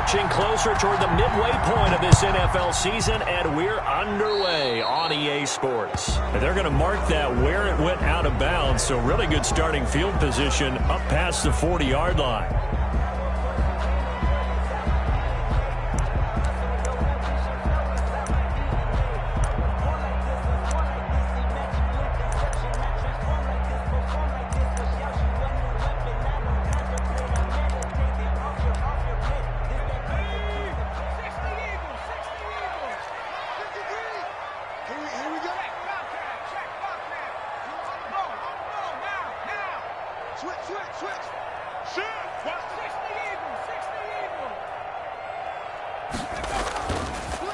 inching closer toward the midway point of this NFL season, and we're underway on EA Sports. And they're going to mark that where it went out of bounds, so really good starting field position up past the 40-yard line.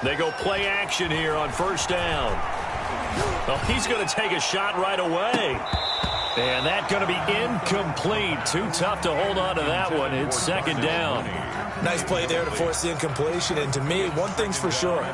They go play action here on first down. Well, he's going to take a shot right away. And that's going to be incomplete. Too tough to hold on to that one. It's second down. Nice play there to force the incompletion. And to me, one thing's for sure.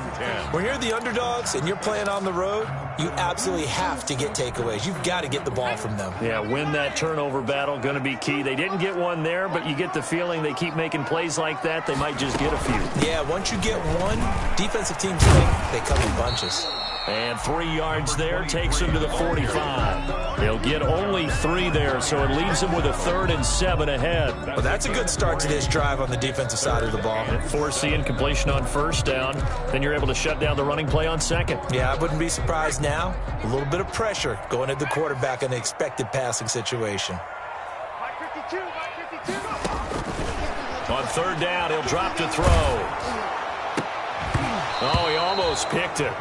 When you're the underdogs and you're playing on the road, you absolutely have to get takeaways. You've got to get the ball from them. Yeah, win that turnover battle, going to be key. They didn't get one there, but you get the feeling they keep making plays like that, they might just get a few. Yeah, once you get one, defensive teams think they come in bunches. And 3 yards there takes him to the 45. They'll get only 3 there, so it leaves them with a 3rd and 7 ahead. Well, that's a good start to this drive on the defensive side of the ball. Force the incompletion on first down. Then you're able to shut down the running play on second. Yeah, I wouldn't be surprised now. A little bit of pressure going at the quarterback in an expected passing situation. On third down, he'll drop to throw. Oh, he almost picked it.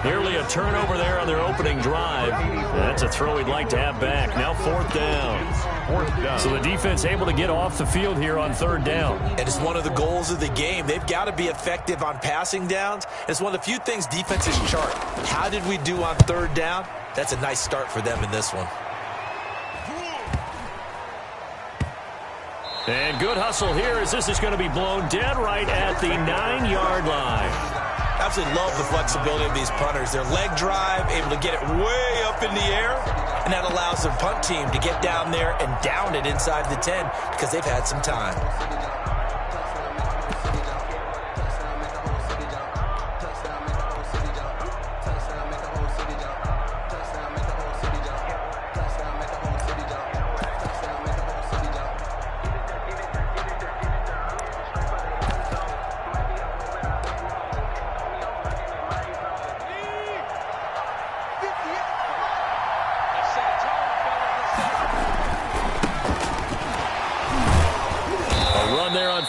Nearly a turnover there on their opening drive. That's a throw he'd like to have back. Now fourth down. So the defense able to get off the field here on third down. And it's one of the goals of the game. They've got to be effective on passing downs. It's one of the few things defenses chart. How did we do on third down? That's a nice start for them in this one. And good hustle here as this is going to be blown dead right at the 9-yard line. Absolutely love the flexibility of these punters. Their leg drive, able to get it way up in the air, and that allows their punt team to get down there and down it inside the 10 because they've had some time.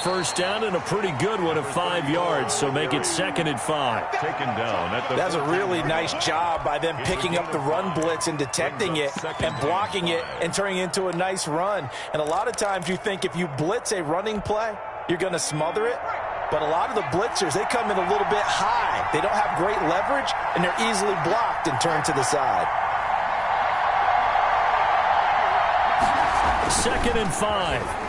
First down and a pretty good one of 5 yards, so make it 2nd and 5. Taken down at the That's a really nice job by them picking up the run blitz and detecting it and blocking it and turning it into a nice run. And a lot of times you think if you blitz a running play, you're going to smother it. But a lot of the blitzers, they come in a little bit high. They don't have great leverage, and they're easily blocked and turned to the side. 2nd and 5.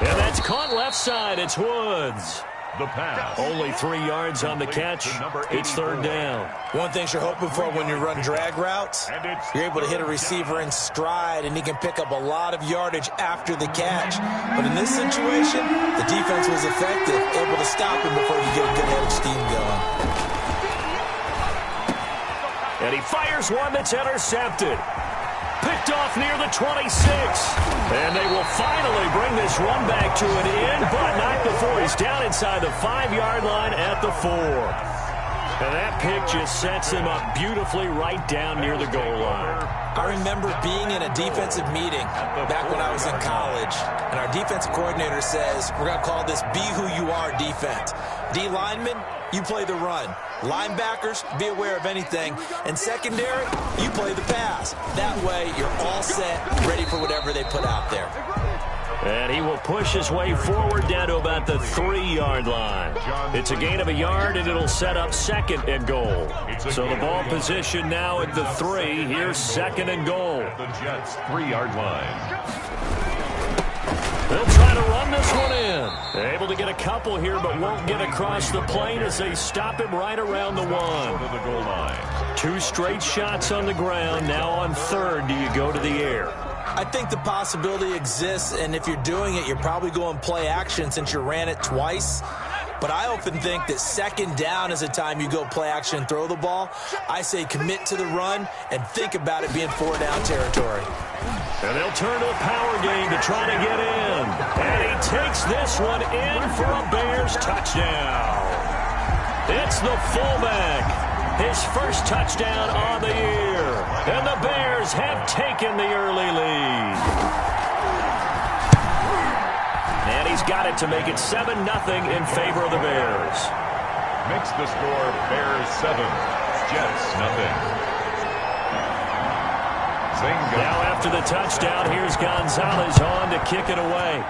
And that's caught left side. It's Woods. The pass. Only 3 yards on the catch. It's third down. One thing you're hoping for when you run drag routes, you're able to hit a receiver in stride, and he can pick up a lot of yardage after the catch. But in this situation, the defense was effective, able to stop him before you get a good head of steam going. And he fires one that's intercepted. Picked off near the 26. And they will finally bring this run back to an end, but not before he's down inside the 5-yard line at the 4. And that pick just sets him up beautifully right down near the goal line. I remember being in a defensive meeting back when I was in college, and our defensive coordinator says, we're going to call this Be Who You Are defense. D linemen, you play the run. Linebackers, be aware of anything. And secondary, you play the pass. That way, you're all set, ready for whatever they put out there. And he will push his way forward down to about the 3-yard line. It's a gain of a yard, and it'll set up 2nd and goal. So the ball position now at the 3. Here's 2nd and goal. The Jets' 3-yard line. They'll try to run this one in. They're able to get a couple here, but won't get across the plane as they stop him right around the 1. To the goal line. 2 straight shots on the ground. Now on third, do you go to the air? I think the possibility exists, and if you're doing it, you're probably going play action since you ran it twice. But I often think that second down is a time you go play action and throw the ball. I say commit to the run and think about it being 4-down territory. And they'll turn to a power game to try to get in. And he takes this one in for a Bears touchdown. It's the fullback. His first touchdown on the year. And the Bears have taken the early lead. And he's got it to make it 7-0 in favor of the Bears. Makes the score Bears 7, Jets nothing. Now after the touchdown, here's Gonzalez on to kick it away.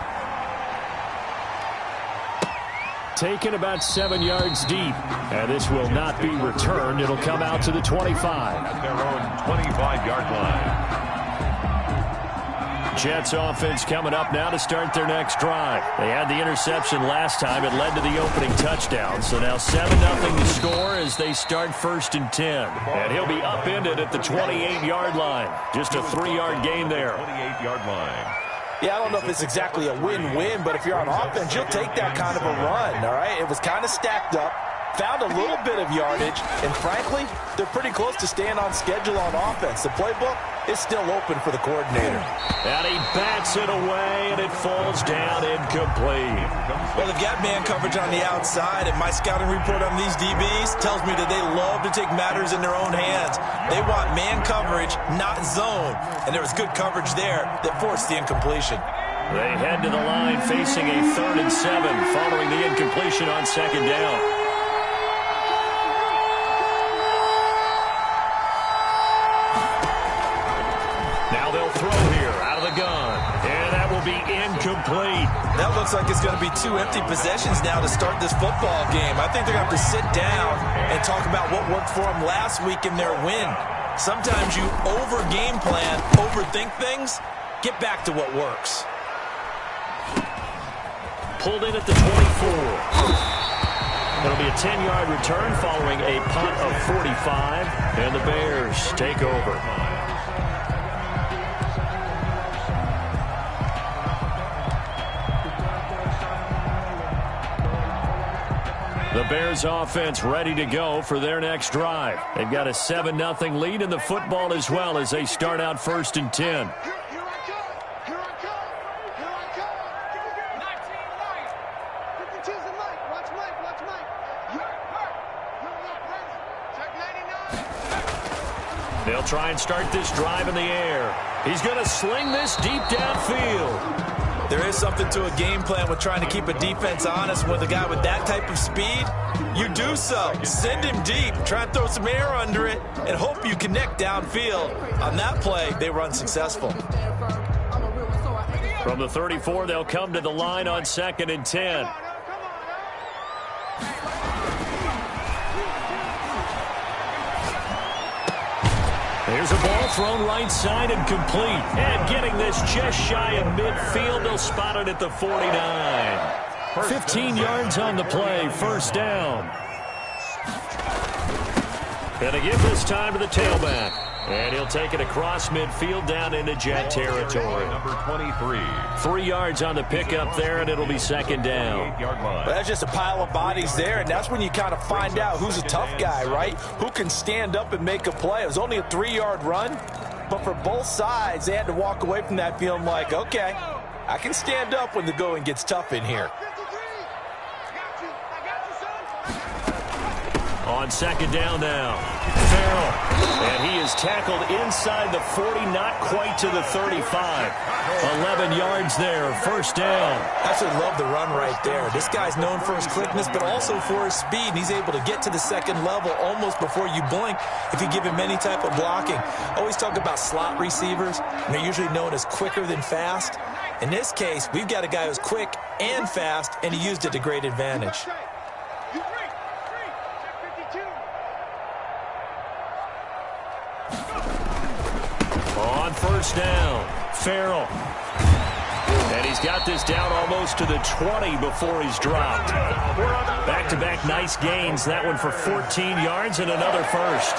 Taken about 7 yards deep. And this will not be returned. It'll come out to the 25. At their own 25-yard line. Jets offense coming up now to start their next drive. They had the interception last time. It led to the opening touchdown. So now 7-0 to score as they start 1st and 10. And he'll be upended at the 28-yard line. Just a 3-yard gain there. 28-yard line. Yeah, I don't know if it's exactly a win-win, but if you're on offense, you'll take that kind of a run, all right? It was kind of stacked up. Found a little bit of yardage, and frankly, they're pretty close to staying on schedule on offense. The playbook is still open for the coordinator. And he bats it away, and it falls down incomplete. Well, they've got man coverage on the outside, and my scouting report on these DBs tells me that they love to take matters in their own hands. They want man coverage, not zone, and there was good coverage there that forced the incompletion. They head to the line facing a 3rd and 7 following the incompletion on 2nd down. Now they'll throw here out of the gun. And that will be incomplete. That looks like it's going to be 2 empty possessions now to start this football game. I think they're going to have to sit down and talk about what worked for them last week in their win. Sometimes you over-game plan, overthink things, get back to what works. Pulled in at the 24. It'll be a 10-yard return following a punt of 45. And the Bears take over. The Bears offense ready to go for their next drive. They've got a 7-0 lead in the football as well as they start out 1st and 10. They'll try and start this drive in the air. He's going to sling this deep downfield. There is something to a game plan with trying to keep a defense honest. With a guy with that type of speed, you do so. Send him deep, try and throw some air under it, and hope you connect downfield. On that play, they were unsuccessful. From the 34, they'll come to the line on 2nd and 10. Here's a ball thrown right side and complete. And getting this just shy of midfield, they'll spot it at the 49. 15 yards on the play, 1st down. And they give this time to the tailback. And he'll take it across midfield down into Jet territory. Number 23. 3 yards on the pickup there, and it'll be 2nd down. Well, that's just a pile of bodies there, and that's when you kind of find out who's a tough guy, right? Who can stand up and make a play. It was only a 3-yard run, but for both sides, they had to walk away from that feeling like, okay, I can stand up when the going gets tough in here. On 2nd down now, Farrell. And he is tackled inside the 40, not quite to the 35. 11 yards there, 1st down. Absolutely love the run right there. This guy's known for his quickness, but also for his speed. And he's able to get to the 2nd level almost before you blink if you give him any type of blocking. Always talk about slot receivers, and they're usually known as quicker than fast. In this case, we've got a guy who's quick and fast, and he used it to great advantage. On 1st down, Farrell. And he's got this down almost to the 20 before he's dropped. Back-to-back nice gains. That one for 14 yards and another first.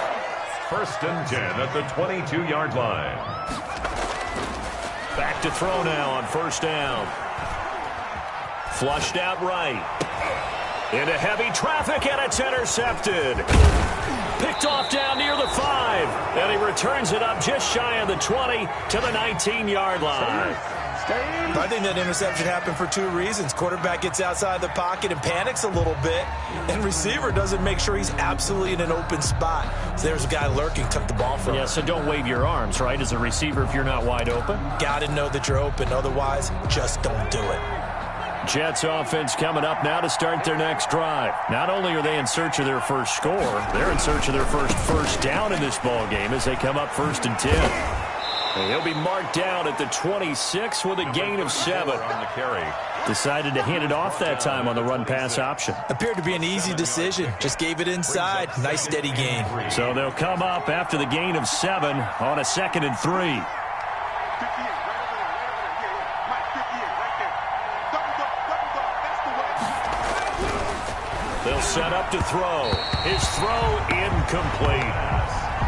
1st and 10 at the 22-yard line. Back to throw now on first down. Flushed out right. Into heavy traffic, and it's intercepted. Picked off down near the 5. And he returns it up just shy of the 20 to the 19-yard line. I think that interception happened for two reasons. Quarterback gets outside the pocket and panics a little bit, and receiver doesn't make sure he's absolutely in an open spot. So there's a guy lurking, took the ball from him. Yeah, so don't wave your arms, right, as a receiver if you're not wide open. Got to know that you're open. Otherwise, just don't do it. Jets offense coming up now to start their next drive. Not only are they in search of their first score, they're in search of their first down in this ball game as they come up 1st and 10. And he'll be marked down at the 26 with a gain of 7. On the carry. Decided to hand it off that time on the run-pass option. Appeared to be an easy decision. Just gave it inside. Nice steady gain. So they'll come up after the gain of 7 on a 2nd and 3. They'll set up to throw. His throw incomplete.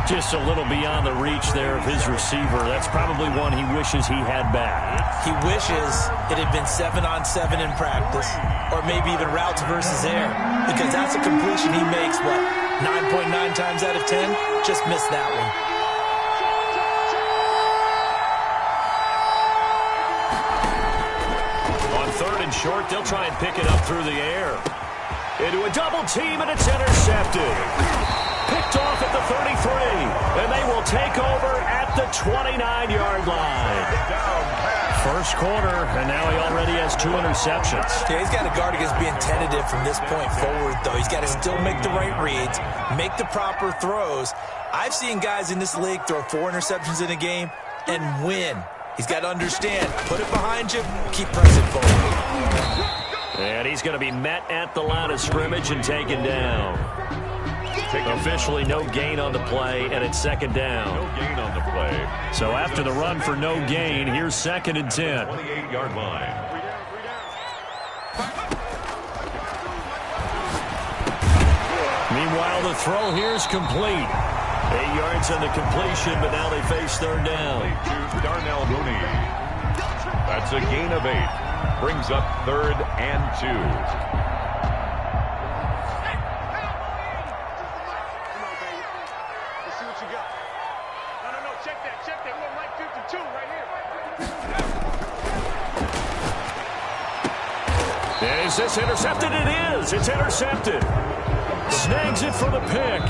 Just a little beyond the reach there of his receiver. That's probably one he wishes he had back. He wishes it had been 7-on-7 in practice, or maybe even routes versus air, because that's a completion he makes, what, 9.9 times out of 10? Just missed that one. On 3rd and short, they'll try and pick it up through the air. Into a double team, and it's intercepted. Picked off at the 33, and they will take over at the 29-yard line. First quarter, and now he already has 2 interceptions. Yeah, he's got to guard against being tentative from this point forward, though. He's got to still make the right reads, make the proper throws. I've seen guys in this league throw 4 interceptions in a game and win. He's got to understand, put it behind you, keep pressing forward. And he's going to be met at the line of scrimmage and taken down. Officially no gain on the play, and it's 2nd down. No gain on the play. So after the run for no gain, here's 2nd and 10. 28-yard line. Meanwhile, the throw here is complete. 8 yards on the completion, but now they face 3rd down. To Darnell Mooney. That's a gain of 8. Brings up 3rd and 2. Is this intercepted? It is. It's intercepted. Snags it for the pick.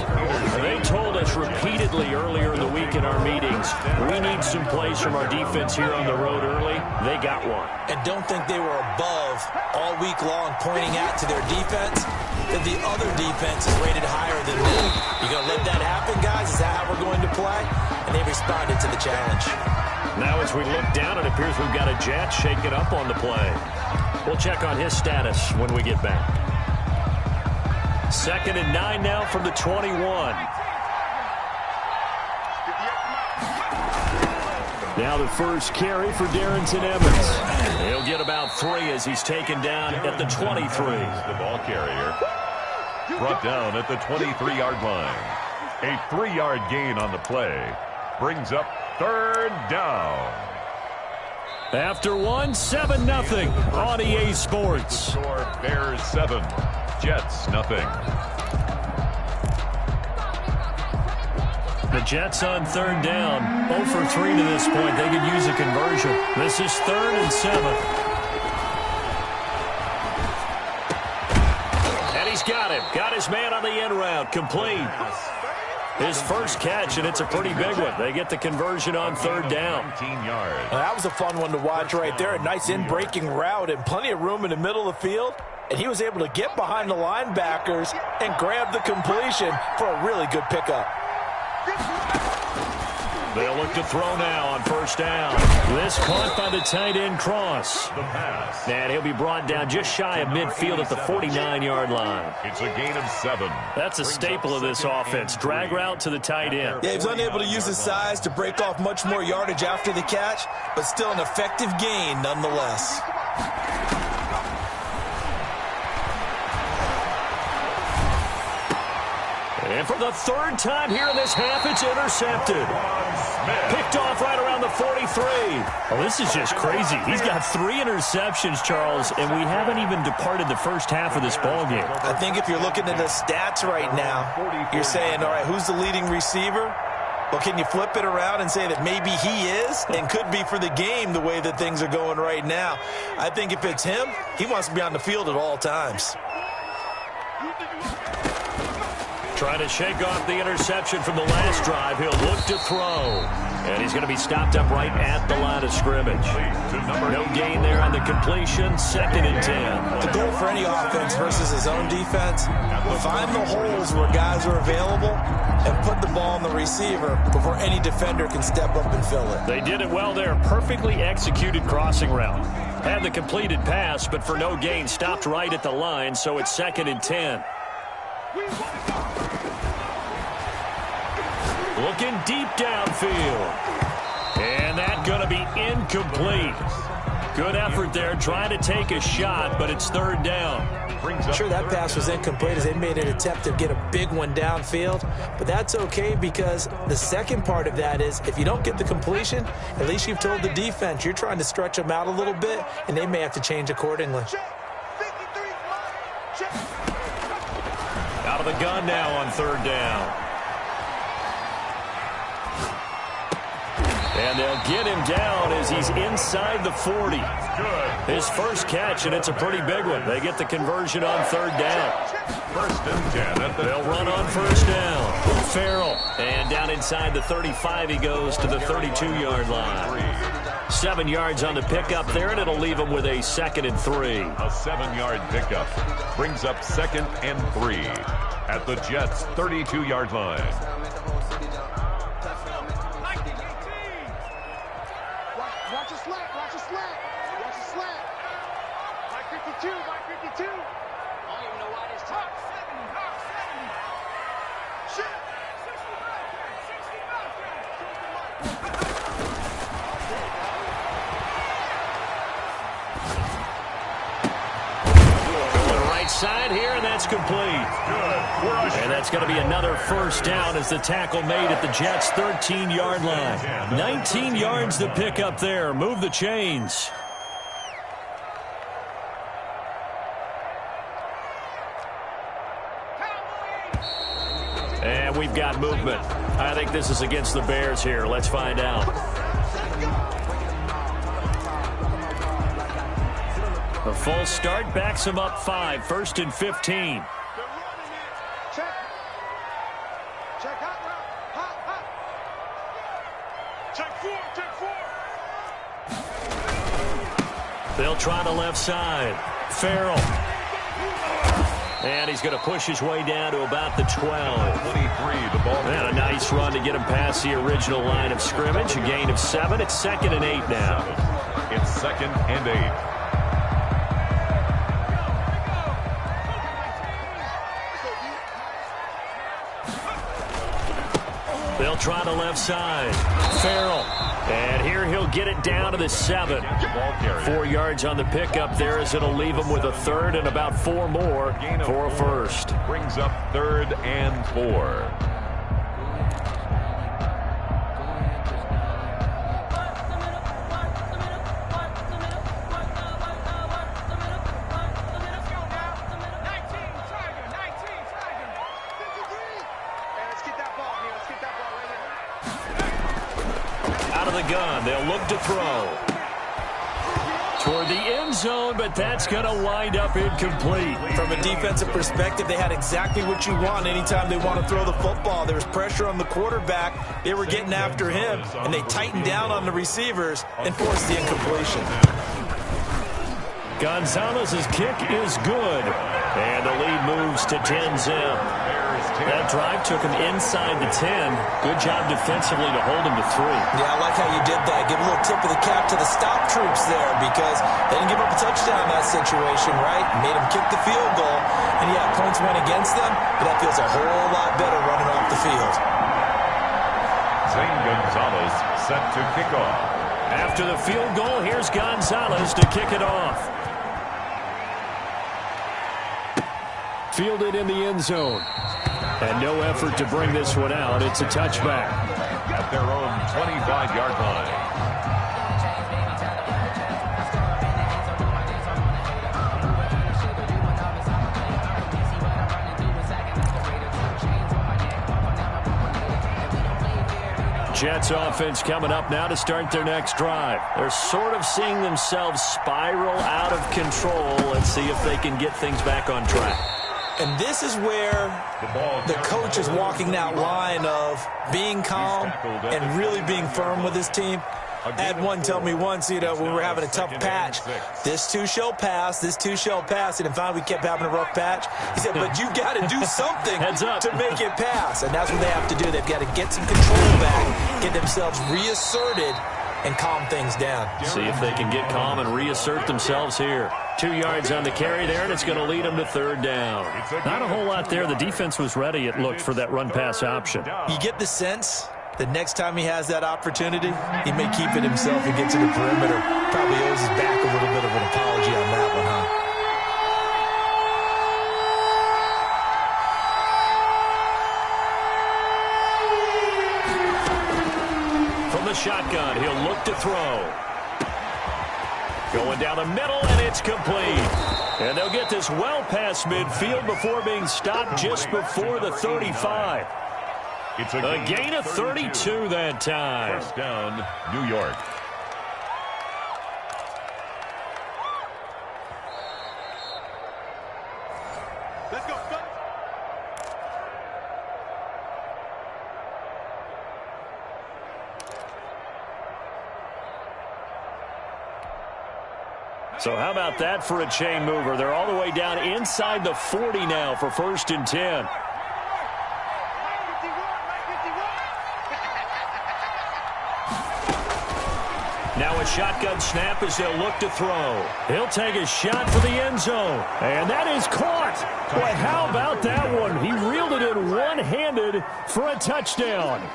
They told us repeatedly earlier in the week in our meetings, we need some plays from our defense here on the road early. They got one. And don't think they were above all week long pointing out to their defense that the other defense is rated higher than them. You going to let that happen, guys? Is that how we're going to play? And they responded to the challenge. Now as we look down, it appears we've got a Jet shaking up on the play. We'll check on his status when we get back. 2nd and 9 now from the 21. Now the first carry for Darrington Evans. He'll get about 3 as he's taken down at the 23. The ball carrier brought down at the 23-yard line. A 3-yard gain on the play. Brings up 3rd down. After 1, 7-0 on EA Sports. The score, Bears 7, Jets 0. The Jets on 3rd down. 0 for 3 to this point. They could use a conversion. This is 3rd and 7. And he's got him. Got his man on the end route. Complete. His first catch, and it's a pretty big one. They get the conversion on 3rd down. 19 yards. Well, that was a fun one to watch right there. A nice in-breaking route and plenty of room in the middle of the field. And he was able to get behind the linebackers and grab the completion for a really good pickup. They'll look to throw now on 1st down. This caught by the tight end Cross. The pass. And he'll be brought down just shy of midfield at the 49-yard line. It's a gain of 7. That's a staple of this offense. Drag route to the tight end. Yeah, he was unable to use his size to break off much more yardage after the catch, but still an effective gain nonetheless. And for the third time here in this half, it's intercepted. Picked off right around the 43. Oh, this is just crazy. He's got 3 interceptions, Charles, and we haven't even departed the first half of this ballgame. I think if you're looking at the stats right now, you're saying, all right, who's the leading receiver? Well, can you flip it around and say that maybe he is and could be for the game the way that things are going right now? I think if it's him, he wants to be on the field at all times. Trying to shake off the interception from the last drive. He'll look to throw. And he's going to be stopped up right at the line of scrimmage. No gain there on the completion. 2nd and 10. The goal for any offense versus his own defense, find the holes where guys are available and put the ball on the receiver before any defender can step up and fill it. They did it well there. Perfectly executed crossing route. Had the completed pass, but for no gain, stopped right at the line, so it's 2nd and 10. Looking deep downfield. And that's going to be incomplete. Good effort there, trying to take a shot, but it's 3rd down. I'm sure that pass was incomplete as they made an attempt to get a big one downfield. But that's okay because the second part of that is if you don't get the completion, at least you've told the defense you're trying to stretch them out a little bit, and they may have to change accordingly. Out of the gun now on 3rd down. And they'll get him down as he's inside the 40. His first catch, and it's a pretty big one. They get the conversion on 3rd down. 1st and 10. They'll run on 1st down. Farrell. And down inside the 35, he goes to the 32-yard line. 7 yards on the pickup there, and it'll leave him with a 2nd and 3. A 7-yard pickup brings up 2nd and 3 at the Jets' 32-yard line. Watch a slant, watch a slant, watch a slant. Mike 52, Mike 52. I don't even know why this top 70. Shit. 65. To the right side here, and that's complete. And that's going to be another 1st down as the tackle made at the Jets' 13-yard line. 19 yards to pick up there. Move the chains. And we've got movement. I think this is against the Bears here. Let's find out. A full start backs him up 5. 1st and 15. Check hot route. Hot. Check 4. They'll try the left side. Farrell. And he's going to push his way down to about the 12. 23, the ball. And a nice run to get him past the original line of scrimmage. A gain of 7. It's 2nd and 8 now. It's 2nd and 8. They'll try the left side. Farrell. And here he'll get it down to the 7. 4 yards on the pickup there as it'll leave him with a 3rd and about 4 more for a 1st. Brings up 3rd and 4. Gun. They'll look to throw toward the end zone, but that's going to wind up incomplete. From a defensive perspective, they had exactly what you want anytime they want to throw the football. There was pressure on the quarterback. They were getting after him, and they tightened down on the receivers and forced the incompletion. Gonzalez's kick is good, and the lead moves to 10-zip. That drive took him inside the 10. Good job defensively to hold him to 3. Yeah, I like how you did that. Give a little tip of the cap to the stop troops there because they didn't give up a touchdown in that situation, right? Made them kick the field goal. And, yeah, points went against them, but that feels a whole lot better running off the field. Zane Gonzalez set to kick off. After the field goal, here's Gonzalez to kick it off. Fielded in the end zone. And no effort to bring this one out. It's a touchback. At their own 25-yard line. Jets offense coming up now to start their next drive. They're sort of seeing themselves spiral out of control. Let's see if they can get things back on track. And this is where the coach is walking that line of being calm and really being firm with his team. I had one tell me once, when we were having a tough patch, this too shall pass, this too shall pass. And finally we kept having a rough patch. He said, but you got to do something to make it pass. And that's what they have to do. They've got to get some control back, get themselves reasserted, and calm things down. See if they can get calm and reassert themselves here. 2 yards on the carry there, and it's going to lead them to third down. Not a whole lot there. The defense was ready, it looked, for that run-pass option. You get the sense the next time he has that opportunity, he may keep it himself and get to the perimeter. Probably owes his back a little bit of an apology on that one, huh? From the shotgun, he'll look to throw. Going down the middle, and it's complete. And they'll get this well past midfield before being stopped just before the 35. It's a gain of 32 that time. First down, New York. Let's go, son. So how about that for a chain mover? They're all the way down inside the 40 now for 1st and 10. Now a shotgun snap as they'll look to throw. He'll take a shot for the end zone. And that is caught. Boy, how about that one? He reeled it in one-handed for a touchdown.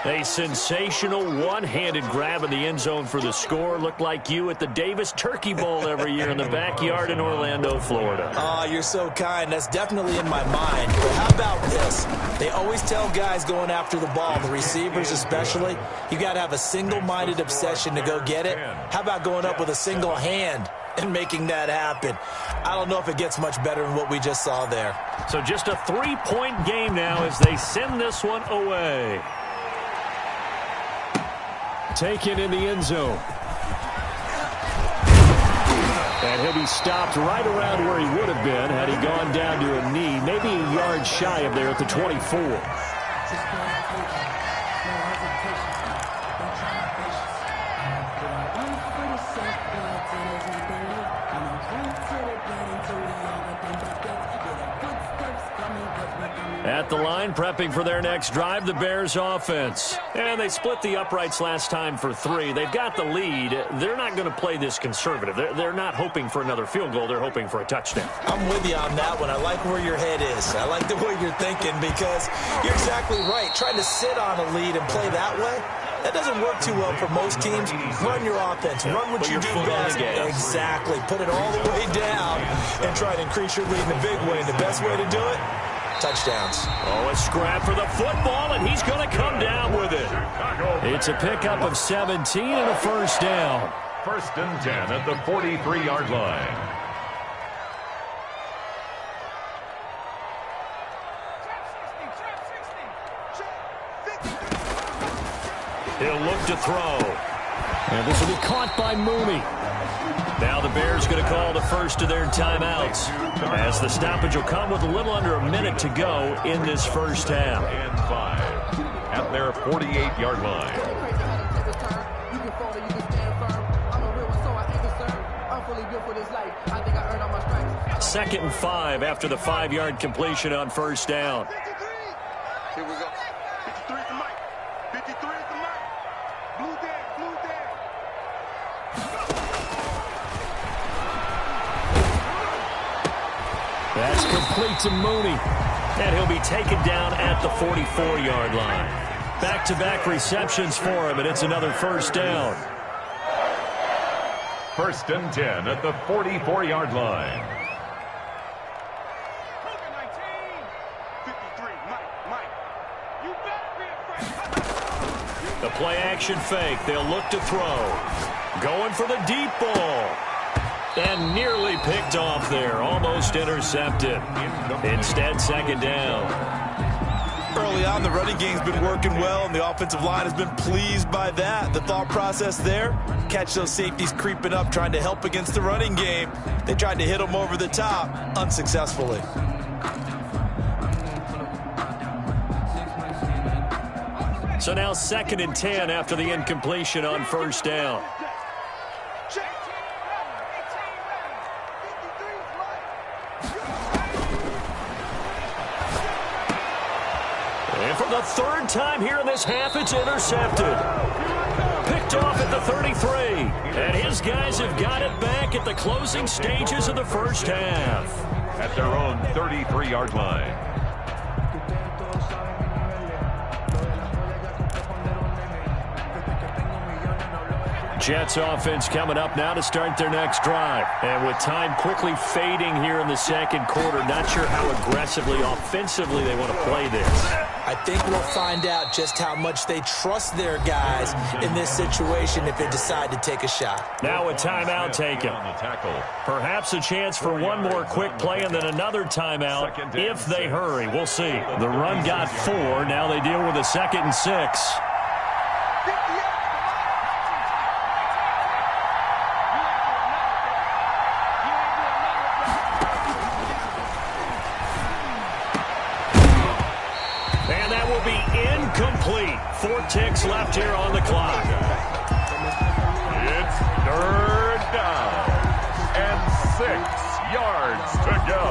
A sensational one-handed grab in the end zone for the score. Looked like you at the Davis Turkey Bowl every year in the backyard in Orlando, Florida. Oh, you're so kind. That's definitely in my mind. But how about this? They always tell guys going after the ball, the receivers especially, you got to have a single-minded obsession to go get it. How about going up with a single hand and making that happen? I don't know if it gets much better than what we just saw there. So just a 3-point game now as they send this one away. Taken in the end zone. And he'll be stopped right around where he would have been had he gone down to a knee, maybe a yard shy of there at the 24. At the line, prepping for their next drive, the Bears offense. And they split the uprights last time for 3. They've got the lead. They're not going to play this conservative. They're not hoping for another field goal. They're hoping for a touchdown. I'm with you on that one. I like where your head is. I like the way you're thinking because you're exactly right. Trying to sit on a lead and play that way, that doesn't work too well for most teams. Run your offense. Run what you do best. Exactly. Put it all the way down and try to increase your lead in a big way. And the best way to do it, touchdowns. Oh, a scrap for the football, and he's going to come down with it. It's a pickup of 17 and a first down. 1st and 10 at the 43-yard line. He'll look to throw. And this will be caught by Mooney. Now the Bears going to call the first of their timeouts as the stoppage will come with a little under a minute to go in this first half. And 5 at their 48-yard line. 2nd and 5 after the 5-yard completion on first down. Here we go. 53 at the mic. 53 at the mic. Blue dead, blue dead. That's complete to Mooney. And he'll be taken down at the 44-yard line. Back-to-back receptions for him, and it's another first down. 1st and 10 at the 44-yard line. 53, Mike. play action fake. They'll look to throw. Going for the deep ball. And nearly picked off there. Almost intercepted. Instead, second down. Early on, the running game's been working well, and the offensive line has been pleased by that. The thought process there, catch those safeties creeping up, trying to help against the running game. They tried to hit them over the top, unsuccessfully. So now 2nd and 10 after the incompletion on first down. And for the 3rd time here in this half, it's intercepted. Picked off at the 33. And his guys have got it back at the closing stages of the first half. At their own 33-yard line. Jets offense coming up now to start their next drive. And with time quickly fading here in the second quarter, not sure how aggressively, offensively they want to play this. I think we'll find out just how much they trust their guys in this situation if they decide to take a shot. Now a timeout taken. Perhaps a chance for one more quick play and then another timeout if they hurry. We'll see. The run got 4. Now they deal with a 2nd and 6. Incomplete. 4 ticks left here on the clock. It's 3rd down and 6 yards to go.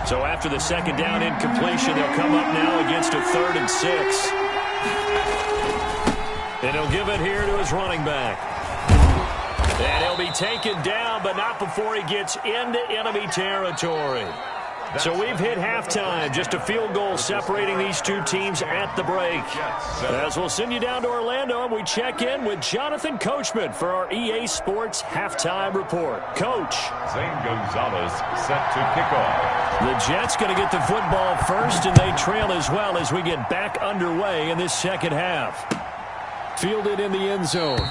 So after the 2nd down incompletion, they'll come up now against a 3rd and 6. And he'll give it here to his running back. And he'll be taken down, but not before he gets into enemy territory. So we've hit halftime. Just a field goal separating these two teams at the break. As we'll send you down to Orlando, and we check in with Jonathan Coachman for our EA Sports Halftime Report. Coach. Zane Gonzalez set to kick off. The Jets going to get the football first, and they trail as well as we get back underway in this second half. Fielded in the end zone.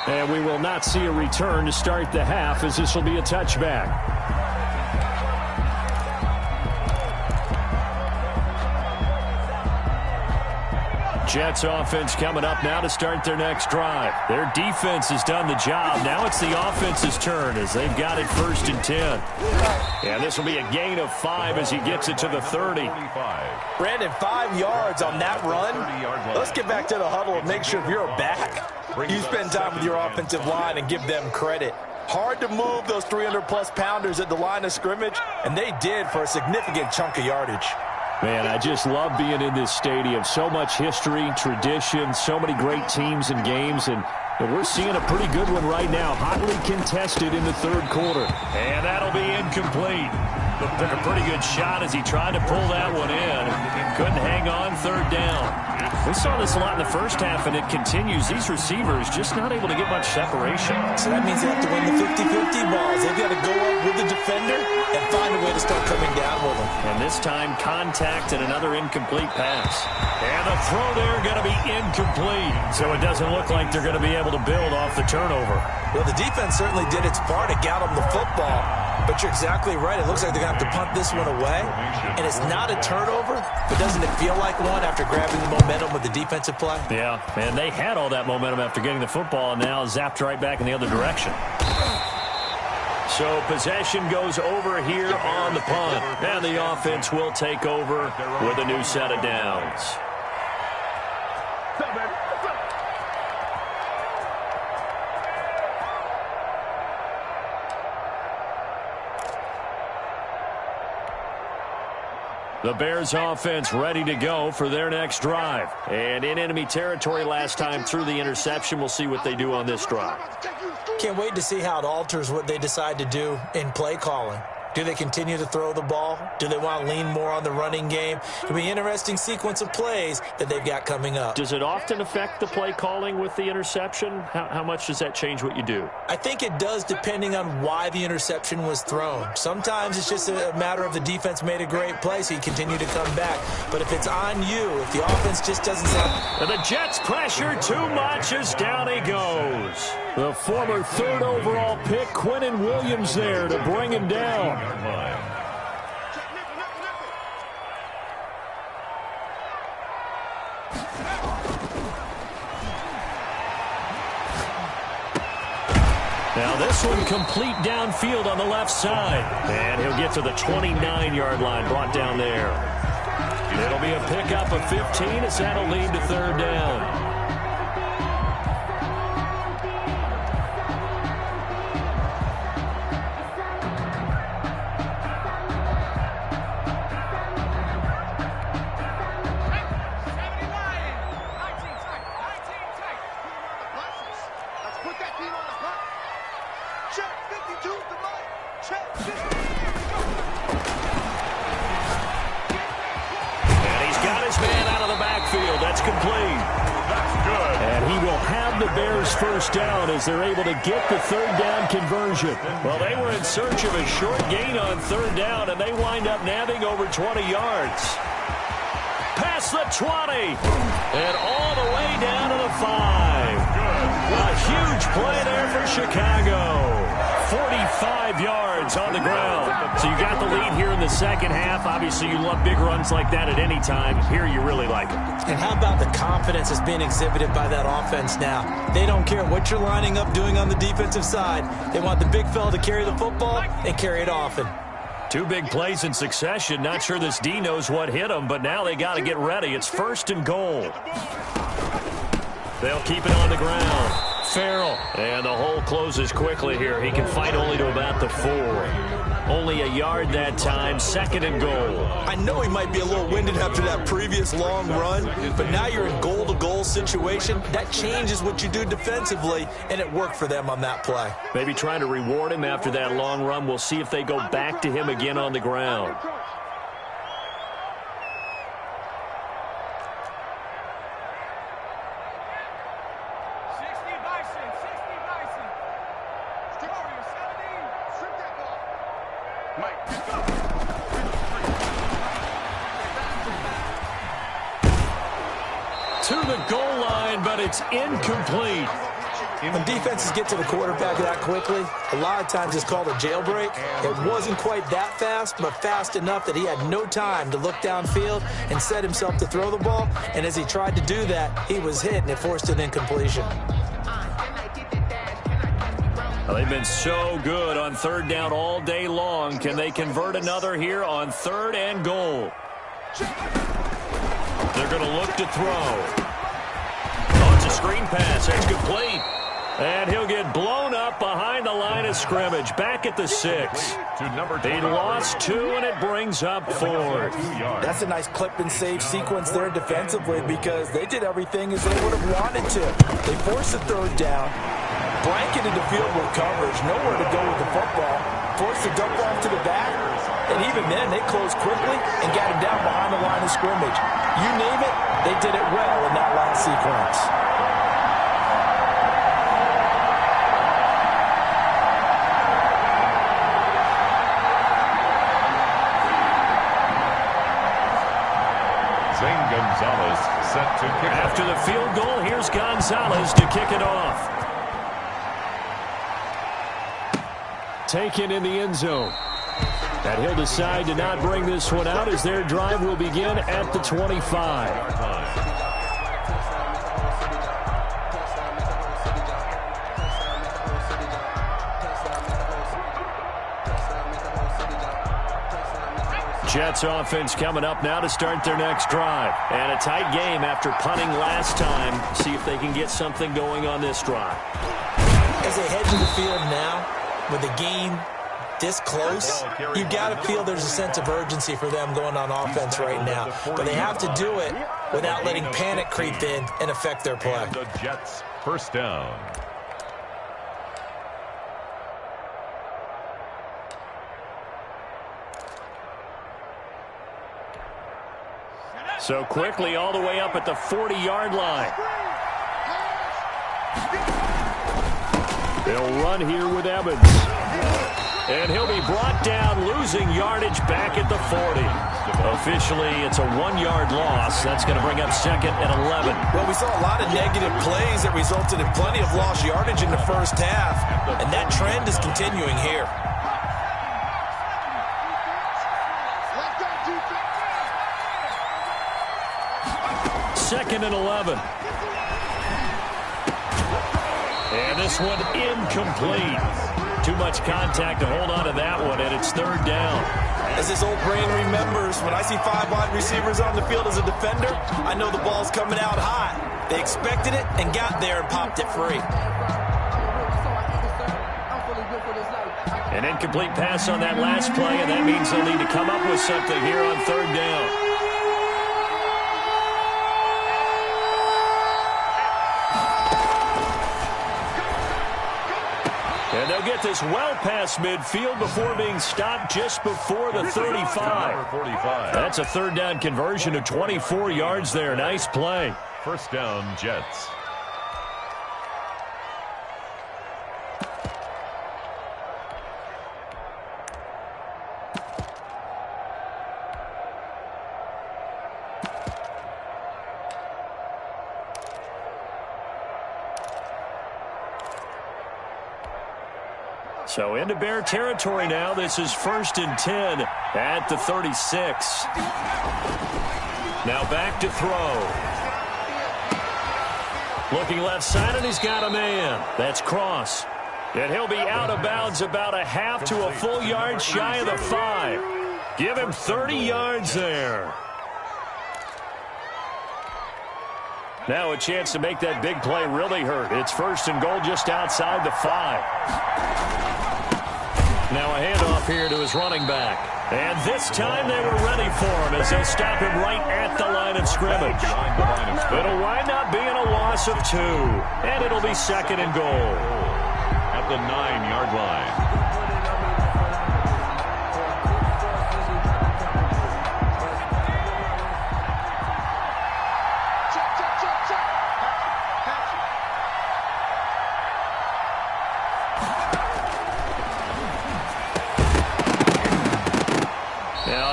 And we will not see a return to start the half, as this will be a touchback. Jets offense coming up now to start their next drive. Their defense has done the job. Now it's the offense's turn as they've got it 1st and 10. And this will be a gain of 5 as he gets it to the 30. Brandon, 5 yards on that run. Let's get back to the huddle and make sure if you're back, you spend time with your offensive line and give them credit. Hard to move those 300-plus pounders at the line of scrimmage, and they did for a significant chunk of yardage. Man, I just love being in this stadium. So much history, tradition, so many great teams and games, and we're seeing a pretty good one right now. Hotly contested in the 3rd quarter. And that'll be incomplete. Took a pretty good shot as he tried to pull that one in. Couldn't hang on 3rd down. We saw this a lot in the first half, and it continues. These receivers just not able to get much separation. So that means they have to win the 50-50 balls. They've got to go up with the defender and find a way to start coming down with them. And this time, contact and another incomplete pass. And the throw there going to be incomplete. So it doesn't look like they're going to be able to build off the turnover. Well, the defense certainly did its part to get them the football. But you're exactly right. It looks like they're going to have to punt this one away. And it's not a turnover, but doesn't it feel like one after grabbing the momentum with the defensive play? Yeah, and they had all that momentum after getting the football and now zapped right back in the other direction. So possession goes over here on the punt. And the offense will take over with a new set of downs. The Bears offense ready to go for their next drive. And in enemy territory last time through the interception. We'll see what they do on this drive. Can't wait to see how it alters what they decide to do in play calling. Do they continue to throw the ball? Do they want to lean more on the running game? It'll be an interesting sequence of plays that they've got coming up. Does it often affect the play calling with the interception? How much does that change what you do? I think it does, depending on why the interception was thrown. Sometimes it's just a matter of the defense made a great play, so you continue to come back. But if it's on you, if the offense just doesn't sound... And the Jets pressure too much as down he goes. The former 3rd overall pick, Quinnen Williams, there to bring him down. Now this one complete downfield on the left side. And he'll get to the 29-yard line, brought down there. It'll be a pickup of 15 as that'll lead to 3rd down. First down as they're able to get the 3rd down conversion. Well, they were in search of a short gain on 3rd down, and they wind up nabbing over 20 yards. Past the 20, and all the way down to the 5. A huge play there for Chicago. 45 yards on the ground. So you got the lead here in the second half. Obviously, you love big runs like that at any time. Here, you really like it. And how about the confidence that's being exhibited by that offense now? They don't care what you're lining up doing on the defensive side. They want the big fella to carry the football and carry it often. 2 big plays in succession. Not sure this D knows what hit him, but now they got to get ready. It's 1st and goal. They'll keep it on the ground. Farrell. And the hole closes quickly here. He can fight only to about the 4. Only a yard that time. 2nd and goal. I know he might be a little winded after that previous long run, but now you're in goal-to-goal situation. That changes what you do defensively, and it worked for them on that play. Maybe trying to reward him after that long run. We'll see if they go back to him again on the ground. To the goal line, but it's incomplete. When defenses get to the quarterback that quickly, a lot of times it's called a jailbreak. It wasn't quite that fast, but fast enough that he had no time to look downfield and set himself to throw the ball. And as he tried to do that, he was hit, and it forced an incompletion. Well, they've been so good on 3rd down all day long. Can they convert another here on 3rd and goal? They're going to look to throw. Oh, it's a screen pass. That's complete. And he'll get blown up behind the line of scrimmage. Back at the 6. He lost 2, and it brings up 4th. That's a nice clip and save sequence there defensively because they did everything as they would have wanted to. They forced the 3rd down, blanketed the field with coverage, nowhere to go with the football, forced the dump off to the back, and even then they closed quickly and got him down behind the line of scrimmage. You name it, they did it well in that last sequence. Zane Gonzalez set to kick. After the field goal, here's Gonzalez to kick it off. Taken in the end zone. And he'll decide to not bring this one out as their drive will begin at the 25. Jets offense coming up now to start their next drive. And a tight game after punting last time. See if they can get something going on this drive. As they head to the field now, with the game this close, you've got to feel there's a sense of urgency for them going on offense right now. But they have to do it without letting panic creep in and affect their play. And the Jets first down. So quickly all the way up at the 40-yard line. They'll run here with Evans. And he'll be brought down, losing yardage back at the 40. Officially, it's a 1-yard loss. That's going to bring up second and 11. Well, we saw a lot of negative plays that resulted in plenty of lost yardage in the first half. And that trend is continuing here. Second and 11. And this one incomplete. Too much contact to hold on to that one, and it's third down. As his old brain remembers, when I see 5 wide receivers on the field as a defender, I know the ball's coming out high. They expected it and got there and popped it free. An incomplete pass on that last play, and that means they'll need to come up with something here on third down. And they'll get this well past midfield before being stopped just before the 35. That's a third down conversion of 24 yards there. Nice play. First down, Jets. So into Bear territory now. This is 1st and 10 at the 36. Now back to throw. Looking left side, and he's got a man. That's Cross. And he'll be out of bounds about a half to a full yard shy of the 5. Give him 30 yards there. Now a chance to make that big play really hurt. It's 1st and goal just outside the 5. Now a handoff here to his running back. And this time they were ready for him as they'll stop him right at the line of scrimmage. It'll wind up being a loss of 2. And it'll be 2nd and goal. At the 9-yard line.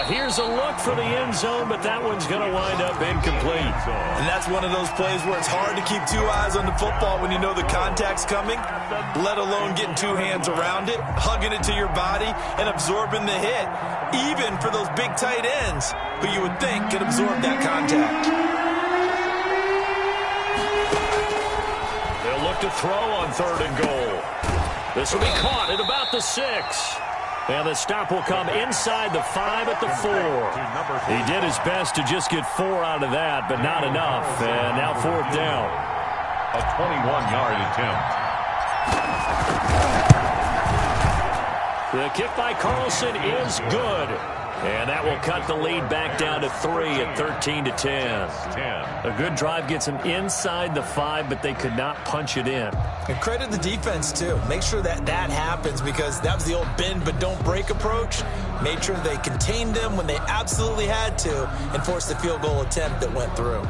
Here's a look for the end zone, but that one's going to wind up incomplete. And that's one of those plays where it's hard to keep 2 eyes on the football when you know the contact's coming, let alone getting 2 hands around it, hugging it to your body, and absorbing the hit, even for those big tight ends who you would think could absorb that contact. They'll look to throw on 3rd and goal. This will be caught at about the 6. And the stop will come inside the 5 at the 4. He did his best to just get 4 out of that, but not enough. And now 4th down. A 21-yard attempt. The kick by Carlson is good. And that will cut the lead back down to 3 at 13-10. A good drive gets them inside the 5, but they could not punch it in. And credit the defense, too. Make sure that happens, because that was the old bend but don't break approach. Made sure they contained them when they absolutely had to and forced the field goal attempt that went through.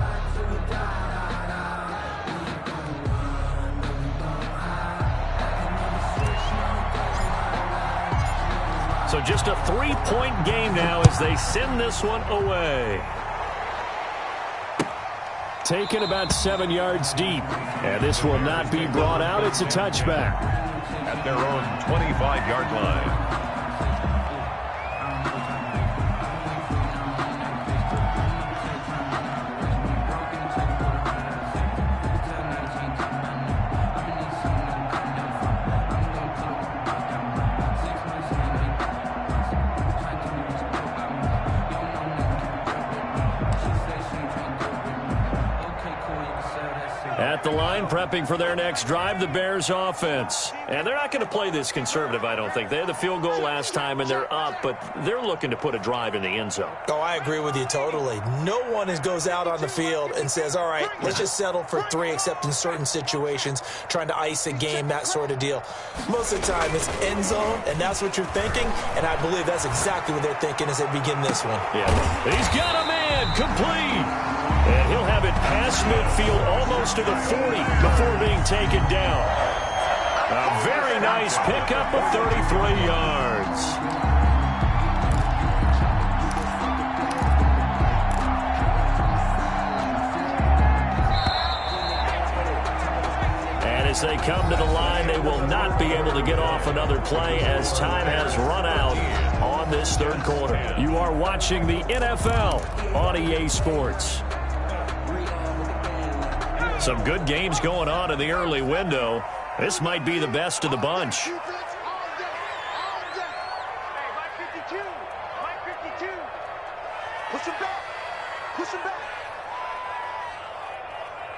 So just a 3-point game now as they send this one away. Taken about 7 yards deep. And this will not be brought out. It's a touchback. At their own 25-yard line. At the line, prepping for their next drive, the Bears offense. And they're not going to play this conservative, I don't think. They had the field goal last time, and they're up, but they're looking to put a drive in the end zone. Oh, I agree with you totally. No one goes out on the field and says, all right, let's just settle for 3, except in certain situations, trying to ice a game, that sort of deal. Most of the time, it's end zone, and that's what you're thinking, and I believe that's exactly what they're thinking as they begin this one. Yeah, he's got a man, complete. And he'll have it past midfield, almost to the 40, before being taken down. A very nice pickup of 33 yards. And as they come to the line, they will not be able to get off another play as time has run out on this third quarter. You are watching the NFL on EA Sports. Some good games going on in the early window. This might be the best of the bunch. Defense on deck. On deck. Hey, Mike 52. Mike 52. Push him back. Push him back.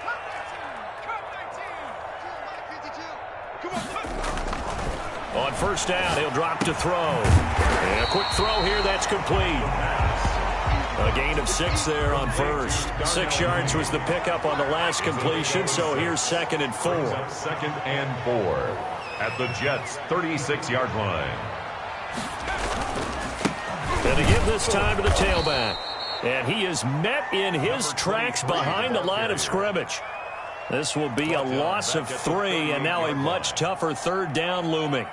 Cut 19. Cut 19. Come on. On first down, he'll drop to throw. And a quick throw here, that's complete. A gain of 6 there on first. 6 yards was the pickup on the last completion, so here's 2nd and 4. 2nd and 4 at the Jets' 36-yard line. And they give this time to the tailback. And he is met in his tracks behind the line of scrimmage. This will be a loss of 3, and now a much tougher third down looming.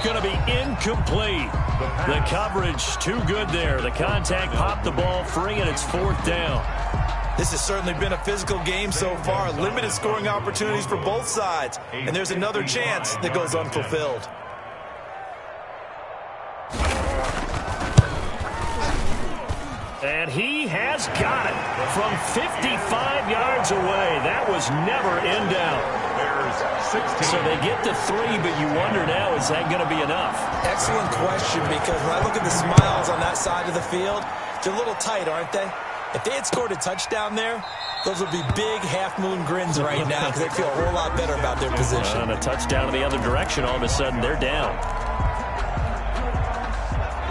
Going to be incomplete. The coverage too good there. The contact popped the ball free, and it's 4th down. This has certainly been a physical game so far. Limited scoring opportunities for both sides. And there's another chance that goes unfulfilled. And he has got it from 55 yards away. That was never in doubt. So they get to 3, but you wonder now, is that going to be enough? Excellent question, because when I look at the smiles on that side of the field, they're a little tight, aren't they? If they had scored a touchdown there, those would be big half-moon grins right now because they feel a whole lot better about their position. And a touchdown in the other direction, all of a sudden they're down.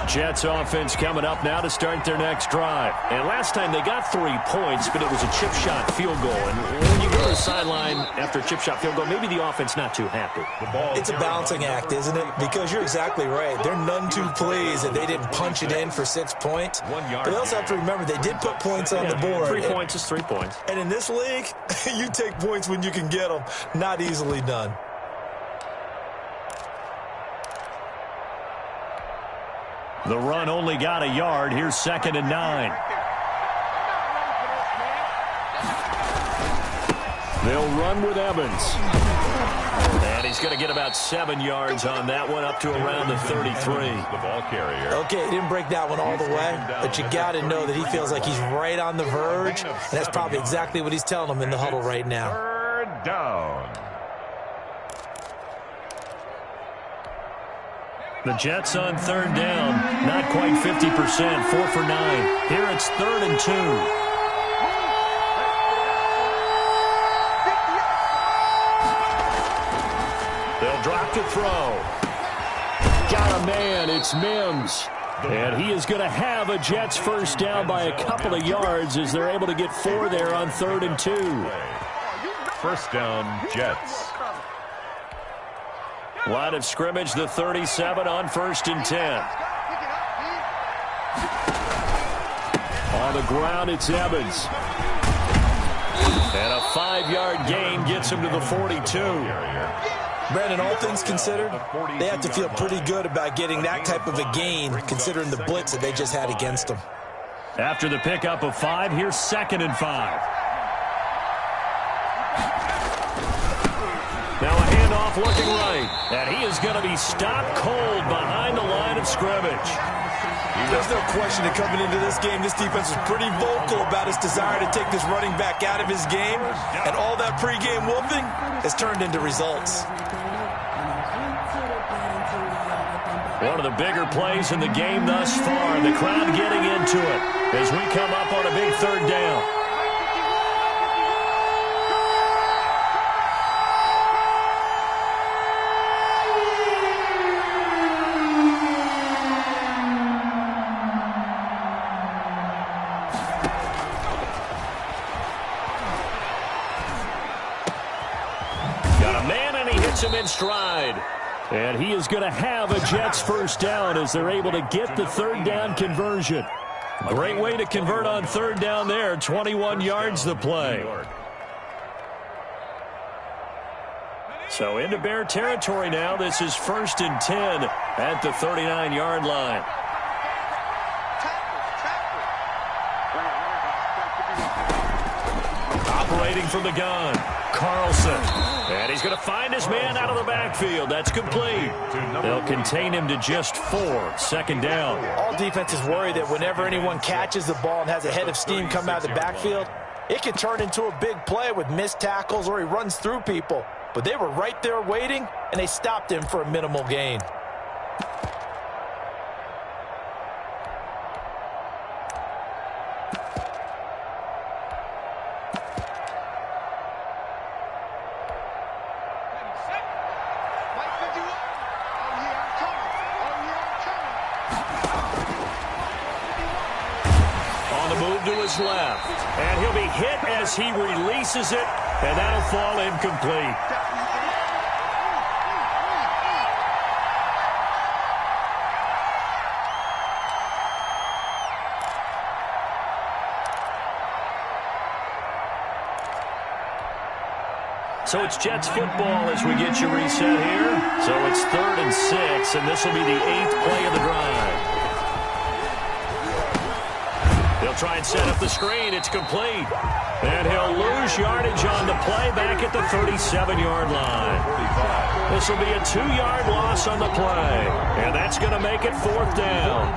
Jets offense coming up now to start their next drive. And last time they got 3 points, but it was a chip shot field goal. And when you go to the sideline after a chip shot field goal, maybe the offense not too happy. It's a balancing act, isn't it? Because you're exactly right. They're none too pleased that they didn't punch it in for 6 points. But they also have to remember they did put points on the board. 3 points is 3 points. And in this league, you take points when you can get them. Not easily done. The run only got a yard. Here's 2nd and 9. They'll run with Evans. And he's going to get about 7 yards on that one, up to around the 33. The ball carrier. Okay, he didn't break that one all the way, but you got to know that he feels like he's right on the verge, and that's probably exactly what he's telling them in the huddle right now. 3rd down. The Jets on 3rd down, not quite 50%, 4 for 9. Here it's 3rd and 2. They'll drop to throw. Got a man, it's Mims. And he is going to have a Jets first down by a couple of yards as they're able to get 4 there on 3rd and 2. First down, Jets. Line of scrimmage, the 37 on 1st and 10. On the ground, it's Evans. And a 5-yard gain gets him to the 42. Brandon, all things considered, they have to feel pretty good about getting that type of a gain, considering the blitz that they just had against them. After the pickup of 5, here's 2nd and 5. Now off looking right. And he is going to be stopped cold behind the line of scrimmage. There's no question that coming into this game, this defense was pretty vocal about its desire to take this running back out of his game. And all that pregame whooping has turned into results. One of the bigger plays in the game thus far. The crowd getting into it as we come up on a big third down. Got a man and he hits him in stride. And he is going to have a Jets first down as they're able to get the third down conversion. Great way to convert on third down there. 21 yards the play. So into Bear territory now. This is 1st and 10 at the 39-yard line. Operating from the gun, Carlson. And he's going to find his man out of the backfield. That's complete. They'll contain him to just 4. 2nd down. All defenses worry that whenever anyone catches the ball and has a head of steam come out of the backfield, it can turn into a big play with missed tackles or he runs through people. But they were right there waiting, and they stopped him for a minimal gain. Left, and he'll be hit as he releases it, and that'll fall incomplete. So it's Jets football as we get you reset here. So it's 3rd and 6, and this will be the 8th play of the drive. He'll try and set up the screen. It's complete. And he'll lose yardage on the play back at the 37-yard line. This will be a 2-yard loss on the play. And that's going to make it 4th down.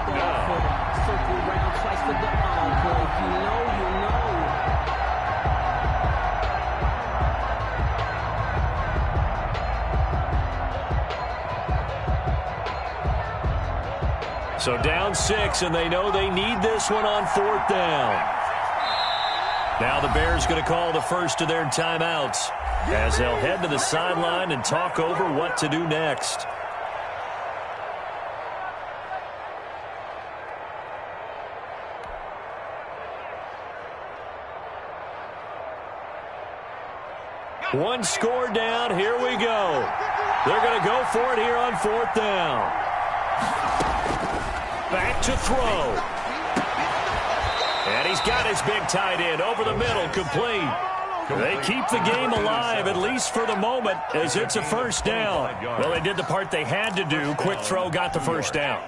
So down 6, and they know they need this one on 4th down. Now the Bears going to call the first of their timeouts as they'll head to the sideline and talk over what to do next. One score down. Here we go. They're going to go for it here on 4th down. Back to throw. And he's got his big tight end over the middle, complete. They keep the game alive, at least for the moment, as it's a 1st down. Well, they did the part they had to do. Quick throw got the 1st down.